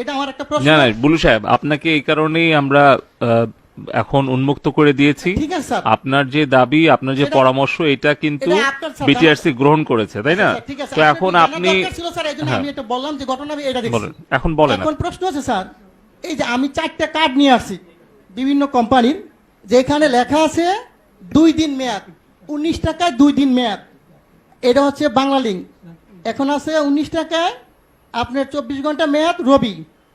এটা আমার একটা প্রশ্ন। না না বুলু সাহেব, আপনাকে এই কারণেই আমরা এখন উন্মুক্ত করে দিয়েছি। ঠিক আছে স্যার, আপনার যে দাবি, আপনার যে পরামর্শ, এটা কিন্তু এটা আপনার স্যার বিটিআরসি গ্রহণ করেছে, তাই না? ঠিক আছে, তো এখন আপনি ছিল স্যার, এইজন্য হ্যাঁ, আমি এটা বললাম যে ঘটনা আমি এটা বলেন, দেখছি। এখন বলেন। এখন প্রশ্ন আছে স্যার, এই যে আমি 4টা কার্ড নিয়ে আসছি বিভিন্ন কোম্পানির, যেখানে লেখা আছে 2 দিন মেয়াদ, 19 টাকায় 2 দিন মেয়াদ। এটা হচ্ছে বাংলা লিঙ্ক। এখন আছে 19 টাকায় আপনার 24 ঘন্টা মেয়াদ রবি,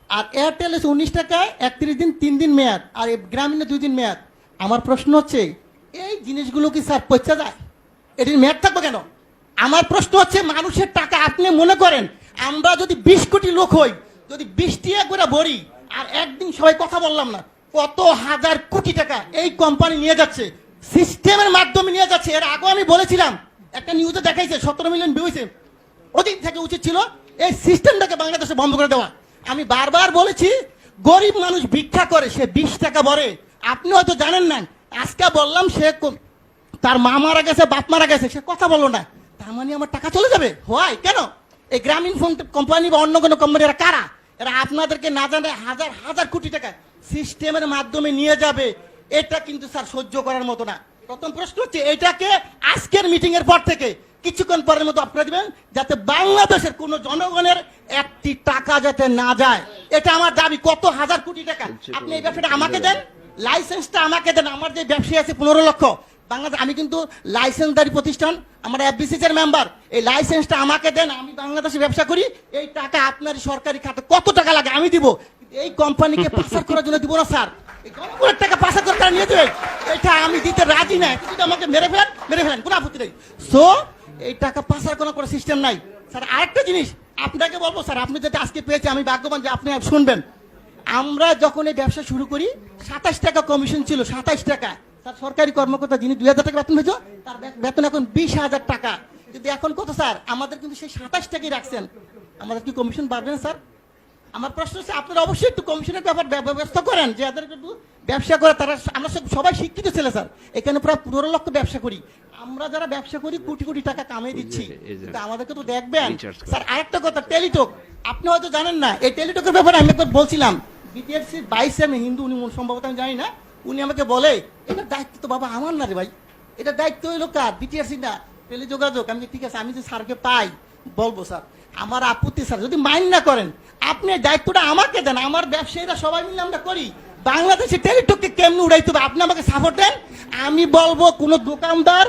আর এয়ারটেল আছে 19 টাকায় 31 দিন 3 দিন মেয়াদ, আর গ্রামীণে 2 দিন মেয়াদ। আমার প্রশ্ন হচ্ছে এই জিনিসগুলো কি স্যার পচা যায়? এটির মেয়াদ থাকবে কেন? আমার প্রশ্ন হচ্ছে মানুষের টাকা আপনি মনে করেন আমরা যদি 20 কোটি লোক হই, যদি 20 টাকা করে ভরি, আর একদিন সবাই কথা বললাম না, কত হাজার কোটি টাকা এই কোম্পানি নিয়ে যাচ্ছে, সিস্টেমের মাধ্যমে নিয়ে যাচ্ছে। এর আগে আমি বলেছিলাম, একটা নিউজে দেখাইছে 17 মিলিয়ন ভিউ হয়েছে। ওদিন থেকে উচিত ছিল এই সিস্টেমটাকে বাংলাদেশে বন্ধ করে দেওয়া। আমি বারবার বলেছি গরিব মানুষ ভিক্ষা করে, সে 20 টাকা ভরে, আপনি হয়তো জানেন না। আজকে বললাম সে তার মা মারা গেছে, বাপ মারা গেছে, সে কথা বললো না, তার মানে আমার টাকা চলে যাবে? হয় কেন? এই গ্রামীণ ফোন কোম্পানি বা অন্য কোনো কোম্পানি এরা কারা? এরা আপনাদেরকে না জানে হাজার হাজার কোটি টাকা সিস্টেমের মাধ্যমে নিয়ে যাবে। এটা কিন্তু স্যার সহ্য করার মতো না। প্রথম প্রশ্ন হচ্ছে এটাকে আজকের মিটিং এর পর থেকে কিছুক্ষণ পরের মতো আপনারা দিবেন, যাতে বাংলাদেশের কোন জনগণের একটি টাকা যাতে না যায়। এটা আমার দাবি। কত হাজার কোটি টাকা আপনি এই ব্যবসাটা আমাকে দেন, লাইসেন্সটা আমাকে দেন। আমার যে ব্যবসায়ী আছে 15 লক্ষ বাংলাদেশ, আমি কিন্তু লাইসেন্সদারি প্রতিষ্ঠান, আমরা এফবিসিসি এর মেম্বার। এই লাইসেন্সটা আমাকে দেন, আমি বাংলাদেশে ব্যবসা করি। এই টাকা আপনার সরকারি খাতে কত টাকা লাগে আমি দিব, এই কোম্পানিকে পাচার করার জন্য দিব না স্যার। এই জনগণের টাকা পাচার করে তারা নিয়ে দেবে, এটা আমি দিতে রাজি না। কিন্তু আমাকে মেরে ফেলেন, কোনো আপত্তি নেই। সো এই টাকা পাচার কোনো সিস্টেম নাই স্যার। আরেকটা জিনিস আপনাকে বলবো স্যার, আপনি যদি আজকে পেয়েছে আমি ভাগ্যবান যে আপনি শুনবেন। আমরা যখন এই ব্যবসা শুরু করি 27 টাকা কমিশন ছিল, 27 টাকা। স্যার সরকারি কর্মকর্তা যিনি 2000 টাকা বেতন পেয়েছে, তার বেতন এখন 20,000 টাকা। কিন্তু এখন কত স্যার? আমাদের কিন্তু সেই 27 টাকাই রাখছেন। আমাদের কি কমিশন বাড়বে না স্যার? আমার প্রশ্ন হচ্ছে আপনারা অবশ্যই একটু কমিশনের ব্যাপার ব্যবস্থা করেন, যে এদের একটু ব্যবসা করে তারা। আমরা সবাই শিক্ষিত ছেলে স্যার, এখানে প্রায় 15 লক্ষ ব্যবসা করি। আমরা যারা ব্যবসা করি কোটি কোটি টাকা কামিয়ে দিচ্ছি, কিন্তু আমাদেরকে তো দেখবেন স্যার। আরেকটা কথা, টেলিটক আপনি হয়তো জানেন না। এই টেলিটকের ব্যাপারে আমি একবার বলছিলাম, বিটিআরসি 22 আমি হিন্দু, উনি সম্ভবত আমি জানি না, উনি আমাকে বলে এটা দায়িত্ব তো বাবা আমার না রে ভাই, এটা দায়িত্ব হইলো কার? বিটিআরসি না, টেলিযোগাযোগ। আমি ঠিক আছে, আমি যে স্যারকে পাই বলবো স্যার, আমার আপত্তি স্যার যদি মাইন্ড না করেন, আপনি দায়িত্বটা আমাকে দেন। আমার ব্যবসায়ীরা সবাই মিলে আমরা করি। বাংলাদেশে টেলিটককে কেমনে উড়াইতে হবে আপনি আমাকে সাপোর্ট দেন। আমি বলবো কোন দোকানদার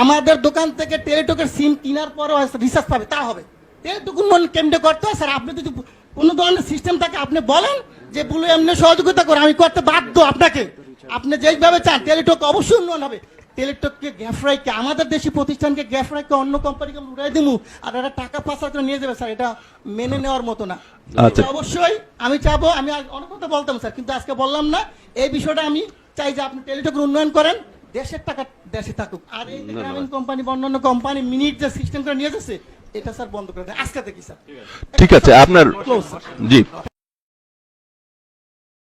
আমাদের দোকান থেকে টেলিটকের সিম কেনার পরও রিচার্জ পাবে, তা হবে। টেলিটক কেমনে করতে হয় স্যার? আপনি যদি কোনো ধরনের সিস্টেম থাকে আপনি বলেন যে বলে এমনি সহযোগিতা করে, আমি করতে বাধ্য আপনাকে। আপনি যেইভাবে চান টেলিটক অবশ্যই উন্নয়ন হবে। টেলিটককে গ্যাফরাইকে, আমাদের দেশি প্রতিষ্ঠানকে গ্যাফরাইকে অন্য কোম্পানিকে উড়াই দিব, আর এরা টাকা পাচার করে নিয়ে যাবে স্যার, এটা মেনে নেওয়ার মতো না। অবশ্যই আমি চাবো, আমি অনেক কথা বলতাম স্যার, কিন্তু আজকে বললাম না। এই বিষয়টা আমি চাই যে আপনি টেলিটকের উন্নয়ন করেন, দেশের টাকা দেশে থাকুক। আর এই গ্রামীণ কোম্পানি বা অন্যান্য কোম্পানি মিনিট যে সিস্টেম করে নিয়ে যাচ্ছে, এটা স্যার বন্ধ করে দেন আজকে থেকে স্যার। ঠিক আছে আপনার জি।